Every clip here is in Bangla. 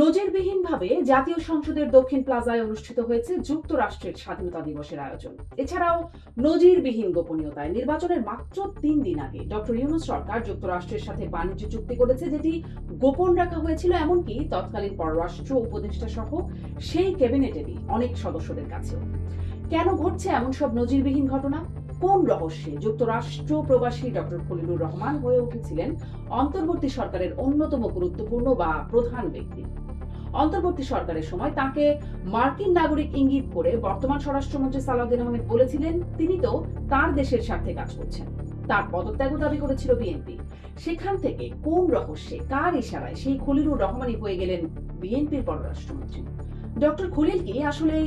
নজিরবিহীনভাবে জাতীয় সংসদের দক্ষিণ প্লাজায় অনুষ্ঠিত হয়েছে যুক্তরাষ্ট্রের স্বাধীনতা দিবসের আয়োজন। এছাড়াও নজিরবিহীন গোপনীয়তায় নির্বাচনের মাত্র 3 দিন আগে ডক্টর ইউনূস সরকার যুক্তরাষ্ট্রের সাথে বাণিজ্য চুক্তি করেছে, যেটি গোপন রাখা হয়েছিল এমনকি তৎকালীন পররাষ্ট্র উপদেষ্টা সহ সেই ক্যাবিনেটেরই অনেক সদস্যদের কাছেও। কেন ঘটছে এমন সব নজিরবিহীন ঘটনা? কোন রহস্যে যুক্তরাষ্ট্র প্রবাসী ডক্টর খলিলুর রহমান হয়ে উঠেছিলেন অন্তর্বর্তী সরকারের অন্যতম গুরুত্বপূর্ণ বা প্রধান ব্যক্তি? অন্তর্বর্তী সরকারের সময় তাকে মার্কিন নাগরিক ইঙ্গিত করে বর্তমান স্বরাষ্ট্রমন্ত্রী সালাউদ্দিন আহমেদ বলেছিলেন তিনি তো তার দেশের স্বার্থে কাজ করছেন। তার পদত্যাগও দাবি করেছিল বিএনপি। সেখান থেকে কোন রহস্যে কার ইশারায় সেই খলিলুর রহমানই হয়ে গেলেন বিএনপির পররাষ্ট্রমন্ত্রী? ডক্টর খলিল কি আসলে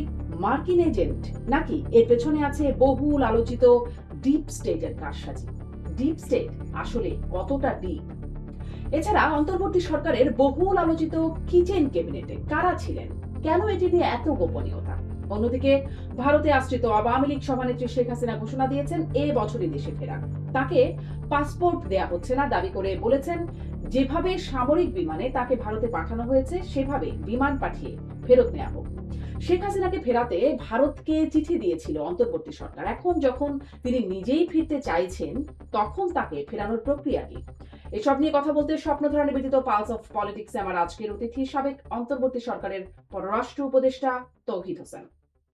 মার্কিন এজেন্ট, নাকি এর পেছনে আছে বহুল আলোচিত ডিপ স্টেটের কারসাজি? ডিপ স্টেট আসলে কতটা ডিপ? এছাড়া অন্তর্বর্তী সরকারের বহুল আলোচিত কিচেন ক্যাবিনেটে কারা ছিলেন? কেন এটি নিয়ে এত গোপনীয়তা? অন্যদিকে ভারতে আশ্রিত আওয়ামী লীগ সভানেত্রী শেখ হাসিনা ঘোষণা দিয়েছেন বছরই দেশে ফেরা। তাকে পাসপোর্ট দেয়া হচ্ছে না দাবি করে বলেছেন, যেভাবে সামরিক বিমানে তাকে ভারতে পাঠানো হয়েছে সেভাবে বিমান পাঠিয়ে ফেরত নেওয়া হোক। শেখ হাসিনাকে ফেরাতে ভারতকে চিঠি দিয়েছিল অন্তর্বর্তী সরকার। এখন যখন তিনি নিজেই ফিরতে চাইছেন, তখন তাকে ফেরানোর প্রক্রিয়া কি? এসব নিয়ে কথা বলতে স্বপ্নধারা নিবেদিত পালস অফ পলিটিক্সে আমার আজকের অতিথি সাবেক অন্তর্বর্তী সরকারের পররাষ্ট্র উপদেষ্টা তৌহিদ হোসেন।